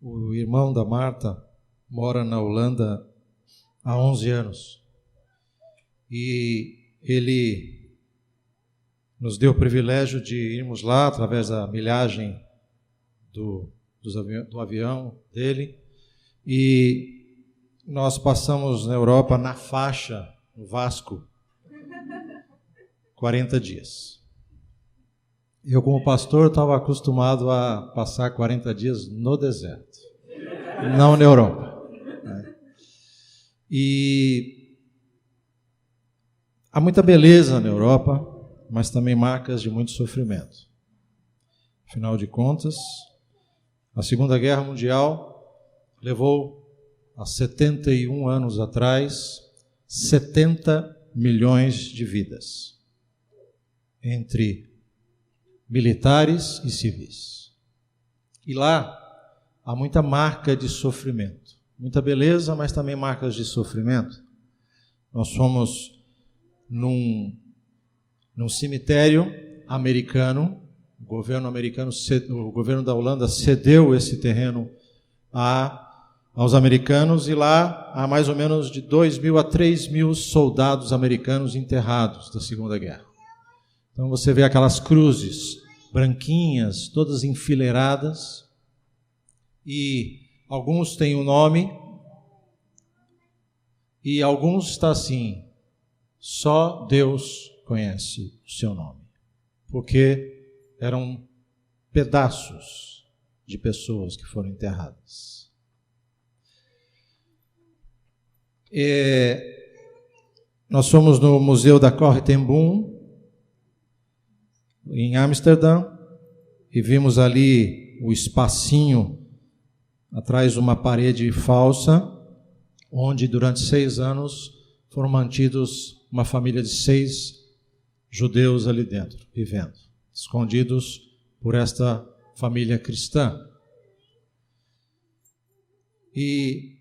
O irmão da Marta mora na Holanda há 11 anos. E ele nos deu o privilégio de irmos lá através da milhagem do avião dele. E nós passamos na Europa, na faixa, no Vasco, 40 dias. Eu, como pastor, estava acostumado a passar 40 dias no deserto, não na Europa. E há muita beleza na Europa, mas também marcas de muito sofrimento. Afinal de contas, a Segunda Guerra Mundial levou, há 71 anos atrás, 70 milhões de vidas, entre militares e civis. E lá há muita marca de sofrimento. Muita beleza, mas também marcas de sofrimento. Nós fomos num cemitério americano, o governo da Holanda cedeu esse terreno aos americanos, e lá há mais ou menos de 2.000 a 3.000 soldados americanos enterrados da Segunda Guerra. Então você vê aquelas cruzes branquinhas, todas enfileiradas, e alguns têm um nome, e alguns está assim: só Deus conhece o seu nome, porque eram pedaços de pessoas que foram enterradas. Nós fomos no Museu da Corrie ten Boom, em Amsterdã, e vimos ali o espacinho atrás de uma parede falsa, onde durante 6 anos foram mantidos uma família de 6 judeus ali dentro, vivendo, escondidos por esta família cristã. E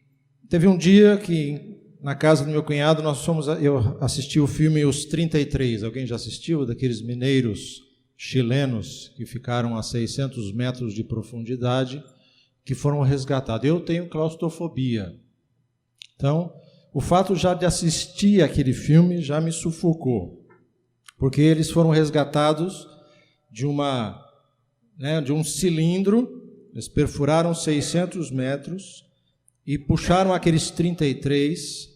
teve um dia que, na casa do meu cunhado, eu assisti o filme Os 33. Alguém já assistiu? Daqueles mineiros chilenos que ficaram a 600 metros de profundidade, que foram resgatados. Eu tenho claustrofobia. Então, o fato já de assistir aquele filme já me sufocou, porque eles foram resgatados de um cilindro, eles perfuraram 600 metros e puxaram aqueles 33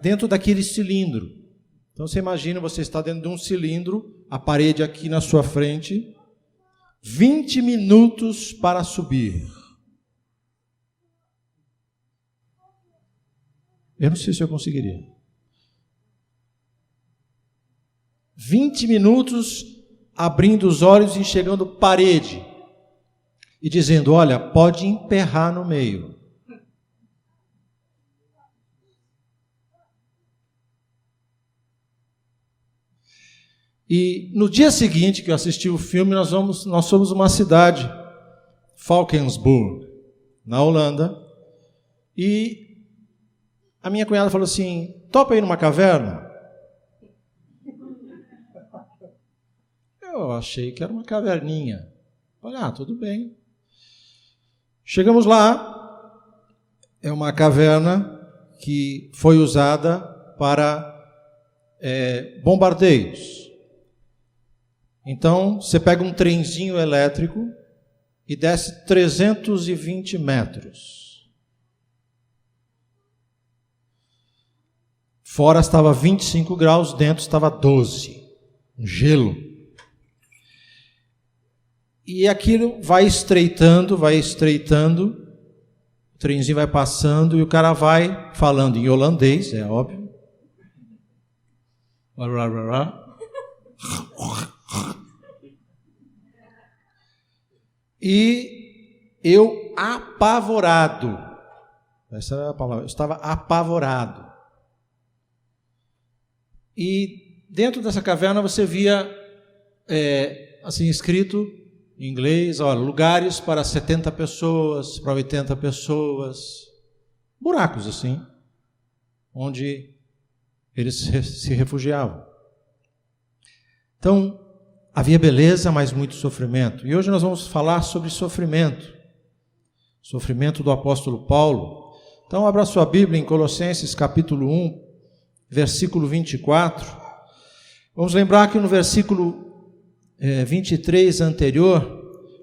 dentro daquele cilindro. Então você imagina, você está dentro de um cilindro, a parede aqui na sua frente, 20 minutos para subir. Eu não sei se eu conseguiria. 20 minutos abrindo os olhos e enxergando parede e dizendo: olha, pode emperrar no meio. E no dia seguinte que eu assisti o filme, nós fomos uma cidade, Valkensburg, na Holanda, e a minha cunhada falou assim: topa ir numa caverna? Eu achei que era uma caverninha. Falei: tudo bem. Chegamos lá, é uma caverna que foi usada para bombardeios. Então, você pega um trenzinho elétrico e desce 320 metros. Fora estava 25 graus, dentro estava 12. Um gelo. E aquilo vai estreitando, o trenzinho vai passando e o cara vai falando em holandês, é óbvio. E eu apavorado, essa era a palavra, eu estava apavorado. E dentro dessa caverna você via, assim escrito em inglês, olha, lugares para 70 pessoas, para 80 pessoas, buracos assim, onde eles se refugiavam. Então, havia beleza, mas muito sofrimento. E hoje nós vamos falar sobre sofrimento. Sofrimento do apóstolo Paulo. Então, abra sua Bíblia em Colossenses capítulo 1, versículo 24. Vamos lembrar que no versículo 23 anterior,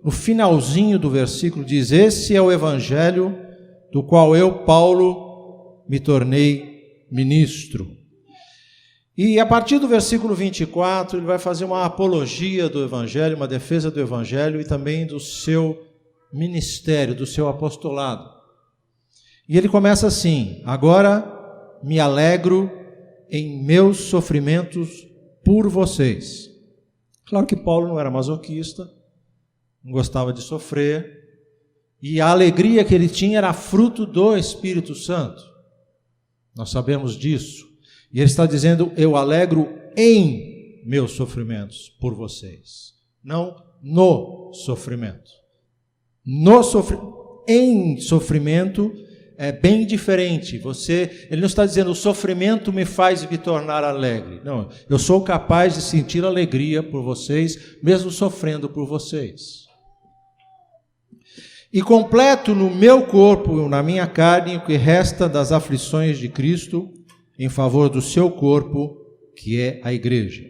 no finalzinho do versículo, diz: esse é o evangelho do qual eu, Paulo, me tornei ministro. E a partir do versículo 24, ele vai fazer uma apologia do evangelho, uma defesa do evangelho e também do seu ministério, do seu apostolado. E ele começa assim: agora me alegro em meus sofrimentos por vocês. Claro que Paulo não era masoquista, não gostava de sofrer, e a alegria que ele tinha era fruto do Espírito Santo. Nós sabemos disso. E ele está dizendo: eu alegro em meus sofrimentos por vocês, não no sofrimento. Em sofrimento é bem diferente. Ele não está dizendo: o sofrimento me faz me tornar alegre. Não, eu sou capaz de sentir alegria por vocês, mesmo sofrendo por vocês. E completo no meu corpo, na minha carne, o que resta das aflições de Cristo, em favor do seu corpo, que é a igreja.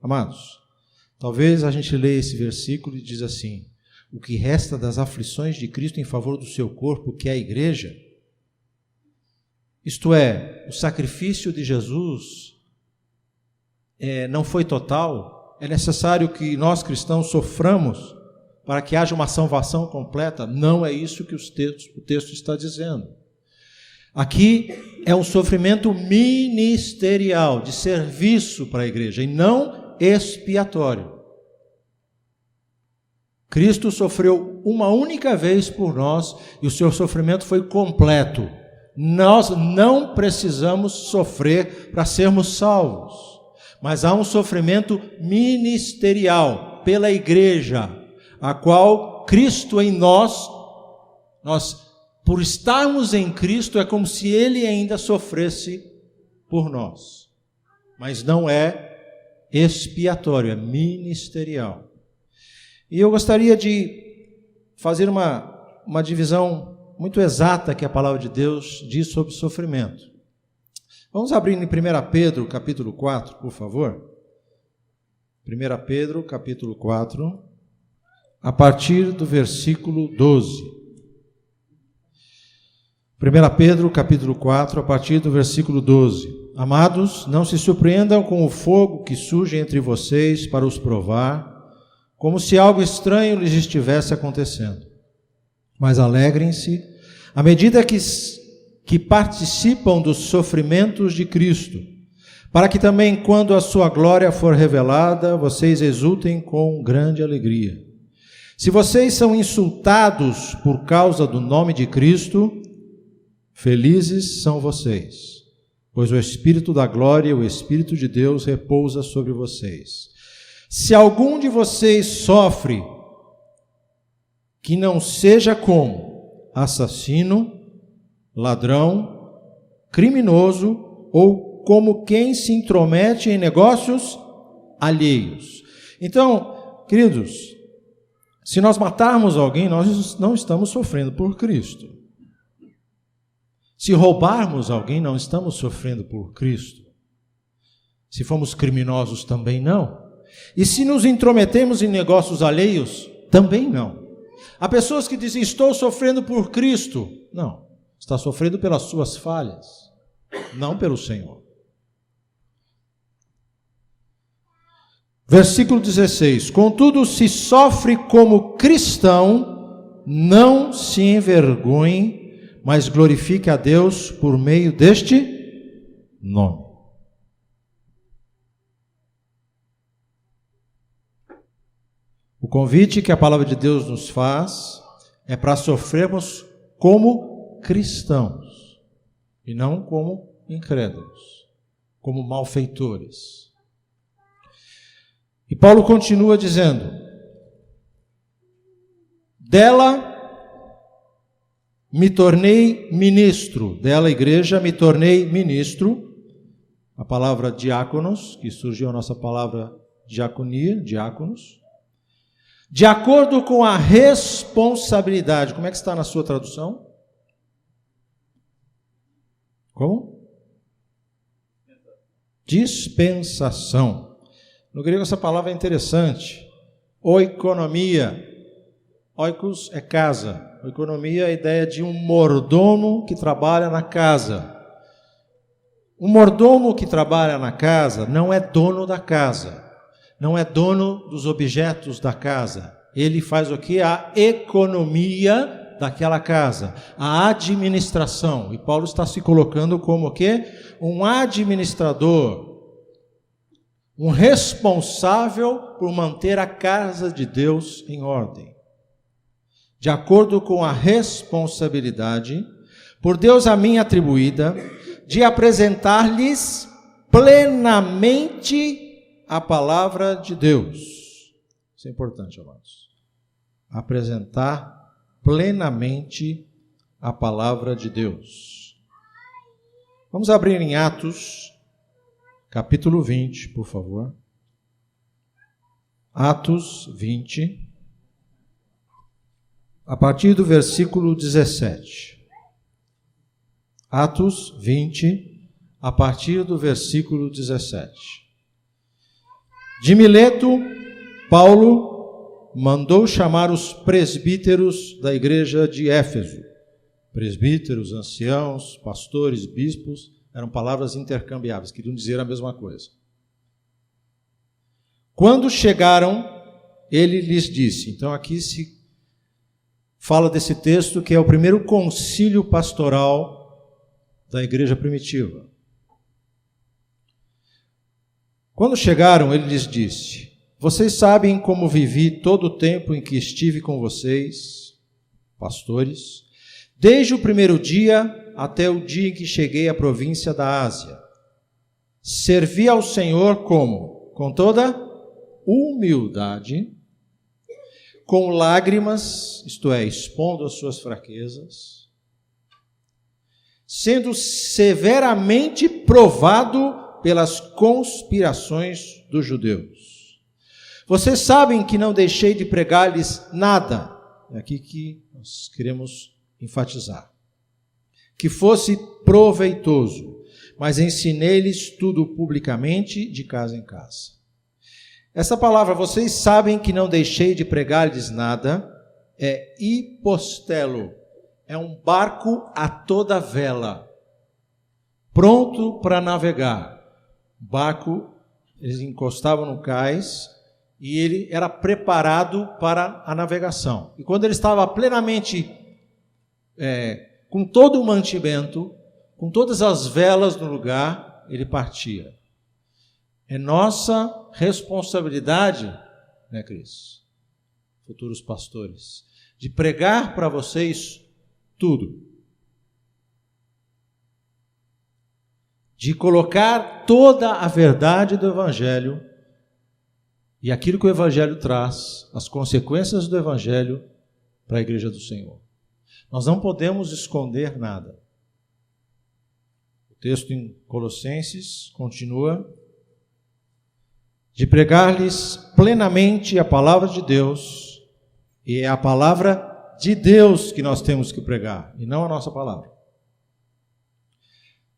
Amados, talvez a gente leia esse versículo e diz assim: o que resta das aflições de Cristo em favor do seu corpo, que é a igreja. Isto é, o sacrifício de Jesus não foi total. É necessário que nós cristãos soframos para que haja uma salvação completa. Não é isso que o texto está dizendo. Aqui é um sofrimento ministerial, de serviço para a igreja, e não expiatório. Cristo sofreu uma única vez por nós, e o seu sofrimento foi completo. Nós não precisamos sofrer para sermos salvos, mas há um sofrimento ministerial pela igreja, a qual Cristo em nós, por estarmos em Cristo, é como se Ele ainda sofresse por nós. Mas não é expiatório, é ministerial. E eu gostaria de fazer uma divisão muito exata que a palavra de Deus diz sobre sofrimento. Vamos abrir em 1 Pedro, capítulo 4, por favor. 1 Pedro, capítulo 4, a partir do versículo 12. 1 Pedro, capítulo 4, a partir do versículo 12. Amados, não se surpreendam com o fogo que surge entre vocês para os provar, como se algo estranho lhes estivesse acontecendo. Mas alegrem-se à medida que participam dos sofrimentos de Cristo, para que também, quando a sua glória for revelada, vocês exultem com grande alegria. Se vocês são insultados por causa do nome de Cristo, felizes são vocês, pois o Espírito da glória, o Espírito de Deus, repousa sobre vocês. Se algum de vocês sofre, que não seja como assassino, ladrão, criminoso ou como quem se intromete em negócios alheios. Então, queridos, se nós matarmos alguém, nós não estamos sofrendo por Cristo. Se roubarmos alguém, não estamos sofrendo por Cristo. Se formos criminosos, também não. E se nos intrometemos em negócios alheios, também não. Há pessoas que dizem: estou sofrendo por Cristo. Não, está sofrendo pelas suas falhas, não pelo Senhor. Versículo 16: contudo, se sofre como cristão, não se envergonhe, mas glorifique a Deus por meio deste nome. O convite que a palavra de Deus nos faz é para sofrermos como cristãos e não como incrédulos, como malfeitores. E Paulo continua dizendo: dela me tornei ministro, dela igreja me tornei ministro. A palavra diáconos, que surgiu a nossa palavra diaconia, diáconos. De acordo com a responsabilidade. Como é que está na sua tradução? Como? Dispensação. No grego essa palavra é interessante. Oikonomia. Oikos é casa. Oikonomia é a ideia de um mordomo que trabalha na casa. Um mordomo que trabalha na casa não é dono da casa. Não é dono dos objetos da casa. Ele faz o quê? A economia daquela casa, a administração. E Paulo está se colocando como o quê? Um administrador, um responsável por manter a casa de Deus em ordem. De acordo com a responsabilidade, por Deus a mim atribuída, de apresentar-lhes plenamente a palavra de Deus. Isso é importante, amados. Apresentar plenamente a palavra de Deus. Vamos abrir em Atos, capítulo 20, por favor. Atos 20, a partir do versículo 17. Atos 20, a partir do versículo 17. De Mileto, Paulo mandou chamar os presbíteros da igreja de Éfeso. Presbíteros, anciãos, pastores, bispos, eram palavras intercambiáveis, queriam dizer a mesma coisa. Quando chegaram, ele lhes disse. Então aqui se fala desse texto que é o primeiro concílio pastoral da igreja primitiva. Quando chegaram, ele lhes disse: vocês sabem como vivi todo o tempo em que estive com vocês, pastores, desde o primeiro dia até o dia em que cheguei à província da Ásia. Servi ao Senhor como? Com toda humildade, com lágrimas, isto é, expondo as suas fraquezas, sendo severamente provado pelas conspirações dos judeus. Vocês sabem que não deixei de pregar-lhes nada, é aqui que nós queremos enfatizar, que fosse proveitoso, mas ensinei-lhes tudo publicamente, de casa em casa. Essa palavra, vocês sabem que não deixei de pregar-lhes nada, é hipostelo, é um barco a toda vela, pronto para navegar. O barco, eles encostavam no cais e ele era preparado para a navegação. E quando ele estava plenamente, com todo o mantimento, com todas as velas no lugar, ele partia. É nossa responsabilidade, né, Cris? Futuros pastores, de pregar para vocês tudo. De colocar toda a verdade do Evangelho e aquilo que o Evangelho traz, as consequências do Evangelho para a igreja do Senhor. Nós não podemos esconder nada. O texto em Colossenses continua: de pregar-lhes plenamente a palavra de Deus, e é a palavra de Deus que nós temos que pregar, e não a nossa palavra.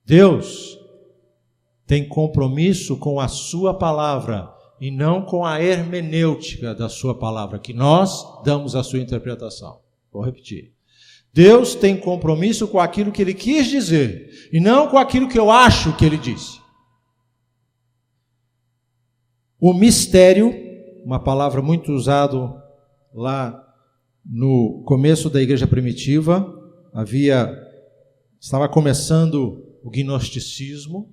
Deus tem compromisso com a sua palavra e não com a hermenêutica da sua palavra, que nós damos a sua interpretação. Vou repetir. Deus tem compromisso com aquilo que ele quis dizer e não com aquilo que eu acho que ele disse. O mistério, uma palavra muito usada lá no começo da igreja primitiva, estava começando o gnosticismo,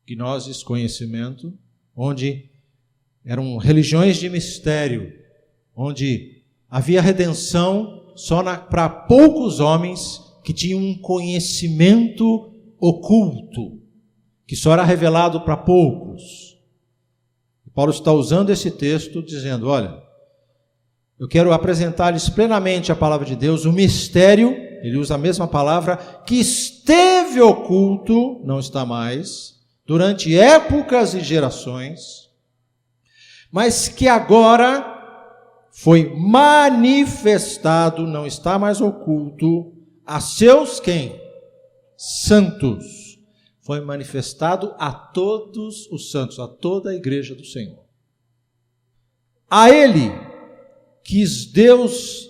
gnosis, conhecimento, onde eram religiões de mistério, onde havia redenção só para poucos homens que tinham um conhecimento oculto, que só era revelado para poucos. E Paulo está usando esse texto dizendo: olha, eu quero apresentar-lhes plenamente a palavra de Deus, o mistério, ele usa a mesma palavra, que esteve oculto, não está mais, durante épocas e gerações, mas que agora foi manifestado, não está mais oculto, a seus quem? Santos. Foi manifestado a todos os santos, a toda a igreja do Senhor. A ele quis Deus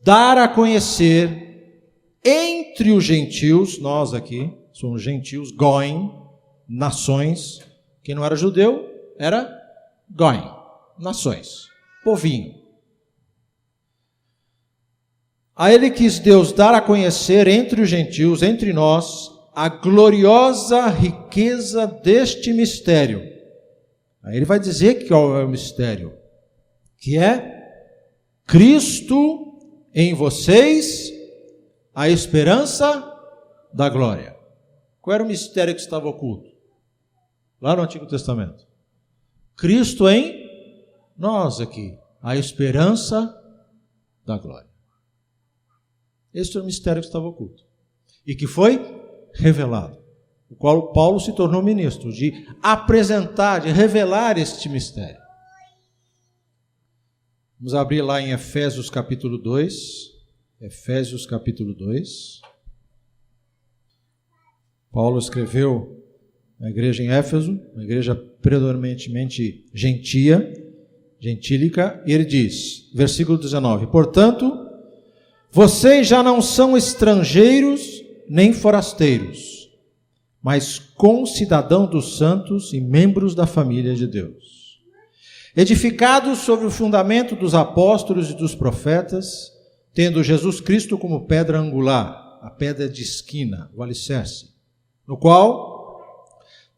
dar a conhecer entre os gentios, nós aqui somos gentios, Goim, nações. Quem não era judeu era Goim, nações, povinho. A ele quis Deus dar a conhecer entre os gentios, entre nós, a gloriosa riqueza deste mistério. Aí ele vai dizer qual é o mistério, que é Cristo em vocês, a esperança da glória. Qual era o mistério que estava oculto? Lá no Antigo Testamento. Cristo em nós aqui, a esperança da glória. Este é o mistério que estava oculto e que foi revelado, o qual Paulo se tornou ministro, de apresentar, de revelar este mistério. Vamos abrir lá em Efésios capítulo 2. Efésios capítulo 2. Paulo escreveu na igreja em Éfeso, uma igreja predominantemente gentílica, e ele diz, versículo 19: portanto, vocês já não são estrangeiros nem forasteiros, mas concidadãos dos santos e membros da família de Deus, edificados sobre o fundamento dos apóstolos e dos profetas, tendo Jesus Cristo como pedra angular, a pedra de esquina, o alicerce, no qual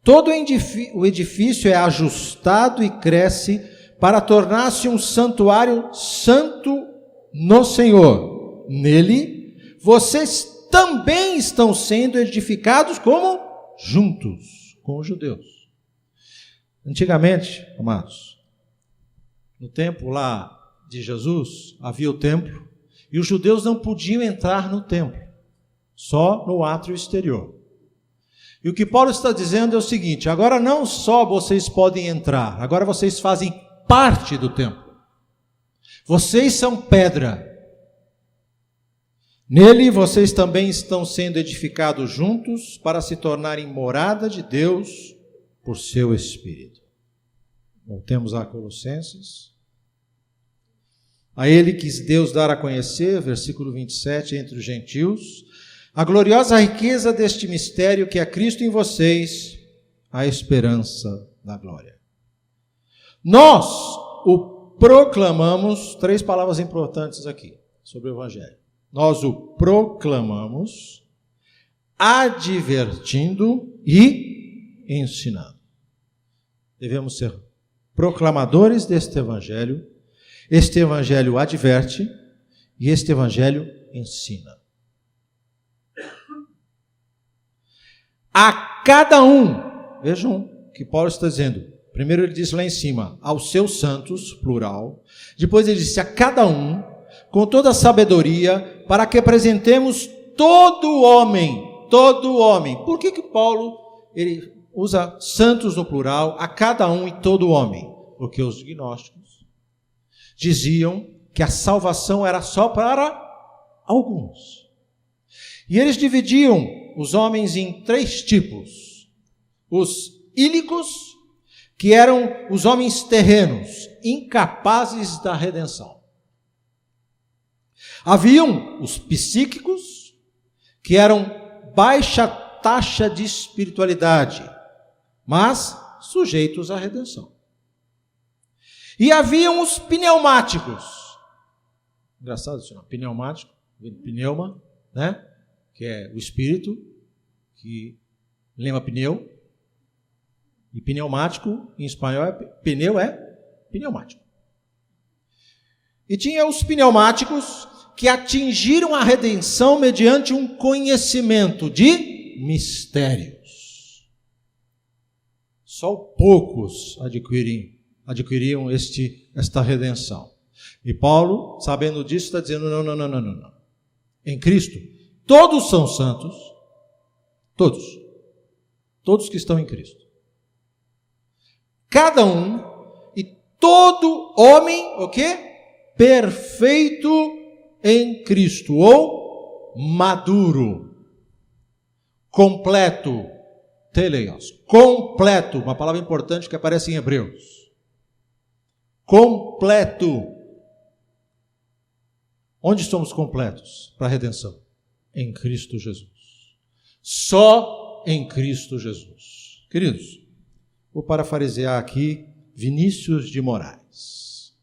todo o edifício é ajustado e cresce para tornar-se um santuário santo no Senhor. Nele, vocês também estão sendo edificados como juntos com os judeus. Antigamente, amados, no tempo lá de Jesus, havia o templo, e os judeus não podiam entrar no templo, só no átrio exterior. E o que Paulo está dizendo é o seguinte: agora não só vocês podem entrar, agora vocês fazem parte do templo. Vocês são pedra. Nele vocês também estão sendo edificados juntos para se tornarem morada de Deus por seu Espírito. Voltemos a Colossenses. A ele quis Deus dar a conhecer, versículo 27, entre os gentios, a gloriosa riqueza deste mistério que é Cristo em vocês, a esperança da glória. Nós o proclamamos, 3 palavras importantes aqui sobre o Evangelho. Nós o proclamamos, advertindo e ensinando. Devemos ser proclamadores deste Evangelho. Este Evangelho adverte e este Evangelho ensina. A cada um, vejam o que Paulo está dizendo. Primeiro ele disse lá em cima, aos seus santos, plural. Depois ele disse a cada um, com toda a sabedoria, para que apresentemos todo homem. Por que Paulo ele usa santos no plural, a cada um e todo homem? Porque os gnósticos diziam que a salvação era só para alguns. E eles dividiam os homens em 3 tipos. Os ílicos, que eram os homens terrenos, incapazes da redenção. Haviam os psíquicos, que eram baixa taxa de espiritualidade, mas sujeitos à redenção. E haviam os pneumáticos. Engraçado isso, não? Pneumático, pneuma, né? Que é o espírito, que lembra pneu. E pneumático, em espanhol, pneu é pneumático. E tinha os pneumáticos que atingiram a redenção mediante um conhecimento de mistérios. Só poucos adquiriam esta redenção. E Paulo, sabendo disso, está dizendo, não. Em Cristo, todos são santos, todos que estão em Cristo. Cada um e todo homem, o quê? perfeito em Cristo, ou maduro, completo, teleios, completo, uma palavra importante que aparece em Hebreus. Completo. Onde somos completos para a redenção? Em Cristo Jesus. Só em Cristo Jesus. Queridos, vou parafrasear aqui Vinícius de Moraes.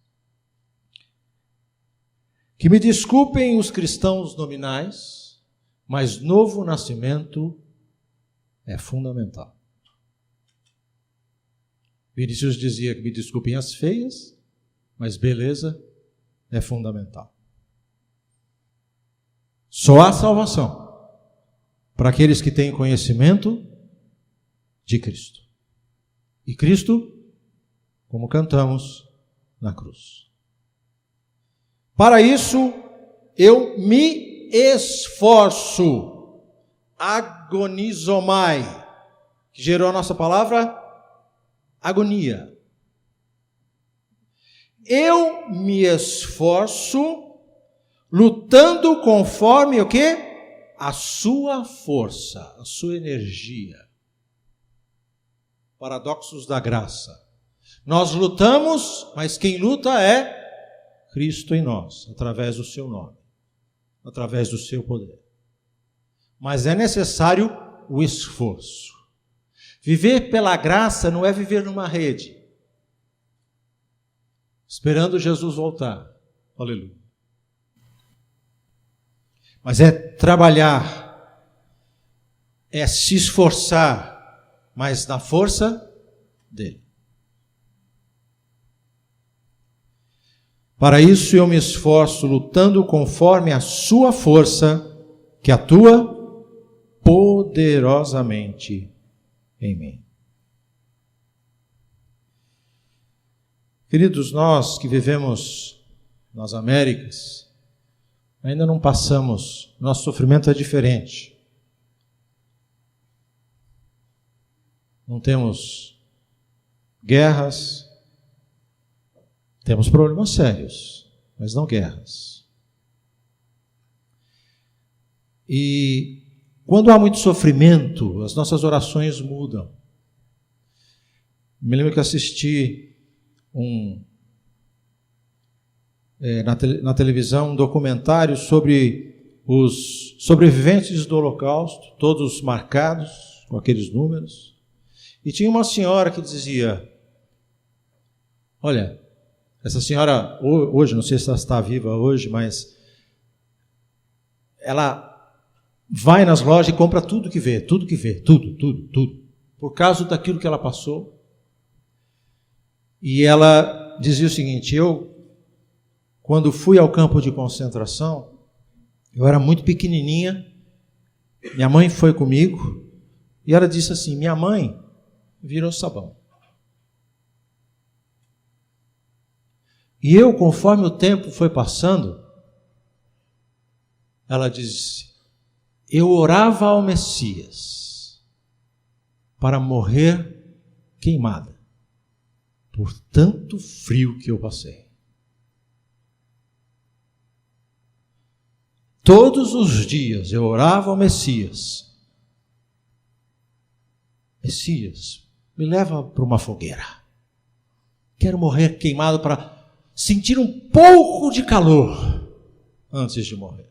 Que me desculpem os cristãos nominais, mas novo nascimento é fundamental. Vinícius dizia que me desculpem as feias, mas beleza é fundamental. Só há salvação para aqueles que têm conhecimento de Cristo. E Cristo, como cantamos, na cruz. Para isso, eu me esforço, agonizomai, que gerou a nossa palavra agonia. Eu me esforço, lutando conforme o quê? A sua força, a sua energia. Paradoxos da graça. Nós lutamos, mas quem luta é Cristo em nós, através do seu nome, através do seu poder. Mas é necessário o esforço. Viver pela graça não é viver numa rede, esperando Jesus voltar. Aleluia. Mas é trabalhar, é se esforçar, mas na força dele. Para isso eu me esforço, lutando conforme a sua força, que atua poderosamente em mim. Queridos, nós que vivemos nas Américas, ainda não passamos, nosso sofrimento é diferente. Não temos guerras, temos problemas sérios, mas não guerras. E quando há muito sofrimento, as nossas orações mudam. Me lembro que assisti na televisão um documentário sobre os sobreviventes do Holocausto, todos marcados com aqueles números. E tinha uma senhora que dizia, olha, essa senhora hoje, não sei se ela está viva hoje, mas ela vai nas lojas e compra tudo que vê, tudo, por causa daquilo que ela passou. E ela dizia o seguinte, quando fui ao campo de concentração, eu era muito pequenininha, minha mãe foi comigo, e ela disse assim, minha mãe virou sabão. E eu, conforme o tempo foi passando, ela disse, eu orava ao Messias para morrer queimada, por tanto frio que eu passei. Todos os dias eu orava ao Messias. Messias, me leva para uma fogueira. Quero morrer queimado para sentir um pouco de calor antes de morrer.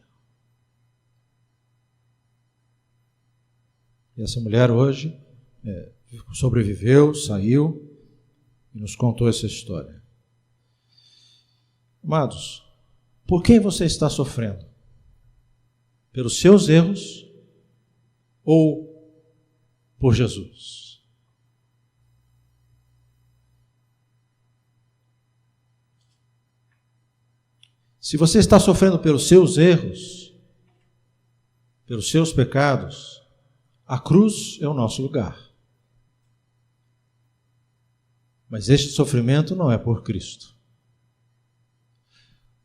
E essa mulher hoje sobreviveu, saiu e nos contou essa história. Amados, por quem você está sofrendo? Pelos seus erros ou por Jesus? Se você está sofrendo pelos seus erros, pelos seus pecados, a cruz é o nosso lugar. Mas este sofrimento não é por Cristo.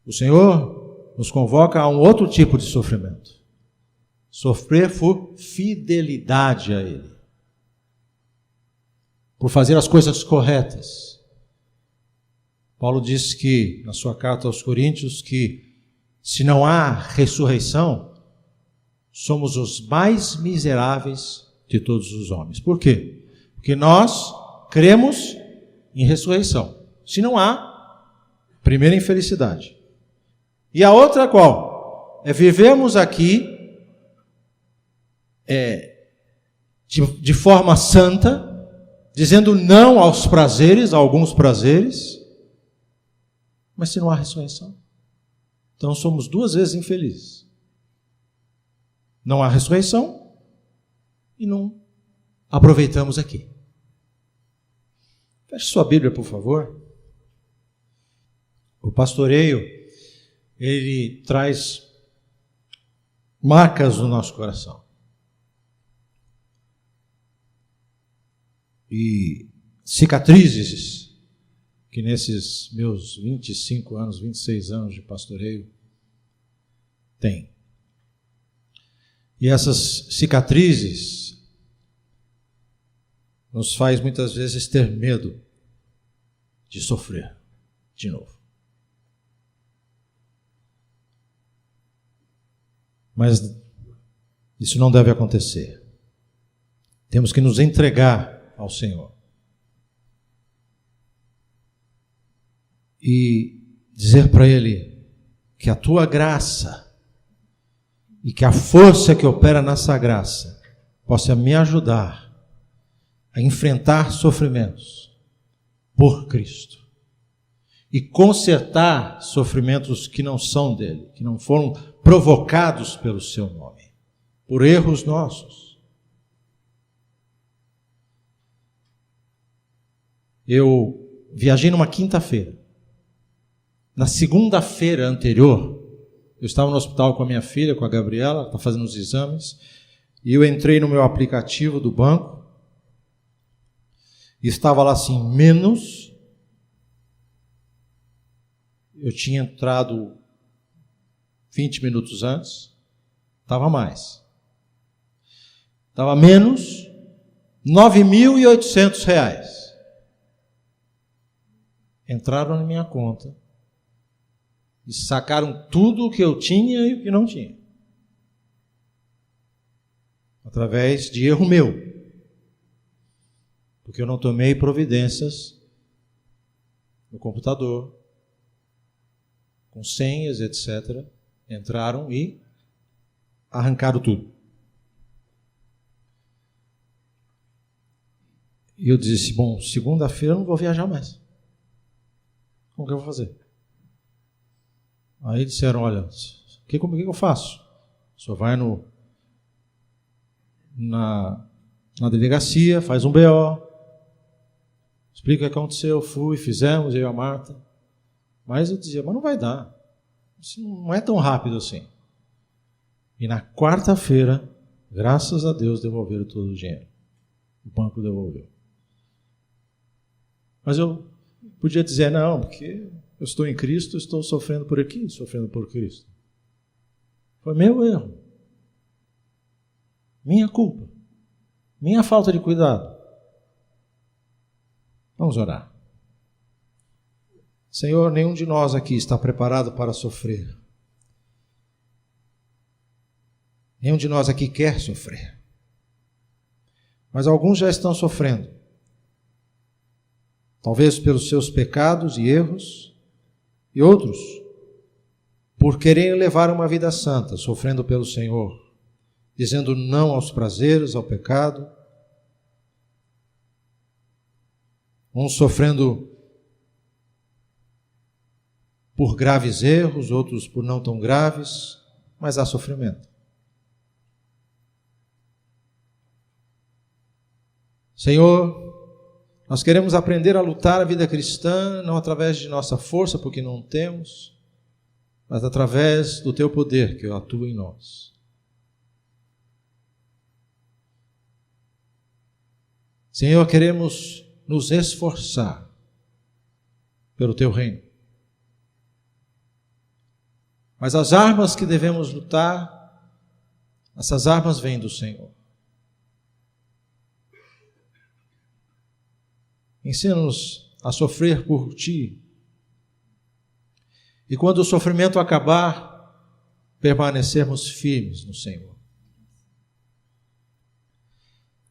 O Senhor nos convoca a um outro tipo de sofrimento. Sofrer por fidelidade a Ele. Por fazer as coisas corretas. Paulo diz que, na sua carta aos Coríntios, que se não há ressurreição, somos os mais miseráveis de todos os homens. Por quê? Porque nós cremos em ressurreição. Se não há, primeira infelicidade. E a outra qual? É vivermos aqui de forma santa, dizendo não aos prazeres, a alguns prazeres, mas se não há ressurreição, então somos duas vezes infelizes. Não há ressurreição e não aproveitamos aqui. Feche sua Bíblia, por favor. O pastoreio, ele traz marcas no nosso coração. E cicatrizes que nesses meus 25 anos, 26 anos de pastoreio tem. E essas cicatrizes nos faz muitas vezes ter medo de sofrer de novo. Mas isso não deve acontecer. Temos que nos entregar ao Senhor e dizer para Ele que a tua graça e que a força que opera nessa graça possa me ajudar a enfrentar sofrimentos por Cristo e consertar sofrimentos que não são dele, que não foram provocados pelo seu nome, por erros nossos. Eu viajei numa quinta-feira. Na segunda-feira anterior, eu estava no hospital com a minha filha, com a Gabriela, ela está fazendo os exames, e eu entrei no meu aplicativo do banco, e estava lá assim, menos. Eu tinha entrado 20 minutos antes, estava mais. Estava menos R$ 9.800. Entraram na minha conta e sacaram tudo o que eu tinha e o que não tinha. Através de erro meu. Porque eu não tomei providências no computador, com senhas, etc. Entraram e arrancaram tudo. E eu disse, bom, segunda-feira eu não vou viajar mais. Como que eu vou fazer? Aí disseram, olha, o que eu faço? O senhor vai na delegacia, faz um BO, explica o que aconteceu, fizemos, eu e a Marta. Mas eu dizia, mas não vai dar. Isso não é tão rápido assim. E na quarta-feira, graças a Deus, devolveram todo o dinheiro. O banco devolveu. Mas eu podia dizer, não, porque eu estou em Cristo, estou sofrendo por aqui, sofrendo por Cristo. Foi meu erro. Minha culpa. Minha falta de cuidado. Vamos orar. Senhor, nenhum de nós aqui está preparado para sofrer. Nenhum de nós aqui quer sofrer. Mas alguns já estão sofrendo. Talvez pelos seus pecados e erros, e outros por quererem levar uma vida santa, sofrendo pelo Senhor, dizendo não aos prazeres, ao pecado. Uns sofrendo por graves erros, outros por não tão graves, mas há sofrimento. Senhor, nós queremos aprender a lutar a vida cristã, não através de nossa força, porque não temos, mas através do Teu poder que atua em nós. Senhor, queremos nos esforçar pelo Teu reino. Mas as armas que devemos lutar, essas armas vêm do Senhor. Ensina-nos a sofrer por Ti, E quando o sofrimento acabar, permanecermos firmes no Senhor.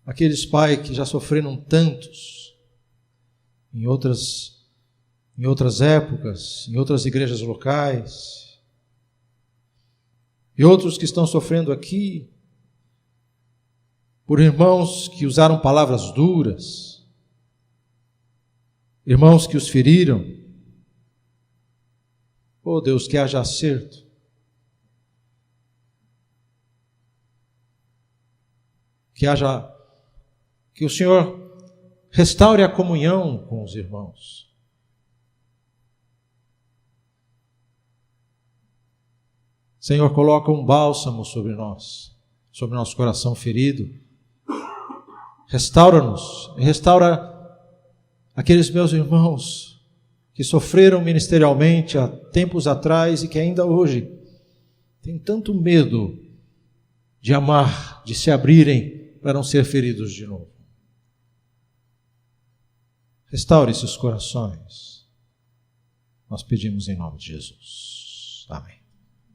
Aqueles, Pai, que já sofreram tantos em outras épocas, em outras igrejas locais, e outros que estão sofrendo aqui, por irmãos que usaram palavras duras, irmãos que os feriram. Oh Deus, que haja acerto, que o Senhor restaure a comunhão com os irmãos. Senhor, coloca um bálsamo sobre nós, sobre nosso coração ferido. Restaura-nos, restaura aqueles meus irmãos que sofreram ministerialmente há tempos atrás e que ainda hoje têm tanto medo de amar, de se abrirem para não ser feridos de novo. Restaure esses corações. Nós pedimos em nome de Jesus. Amém.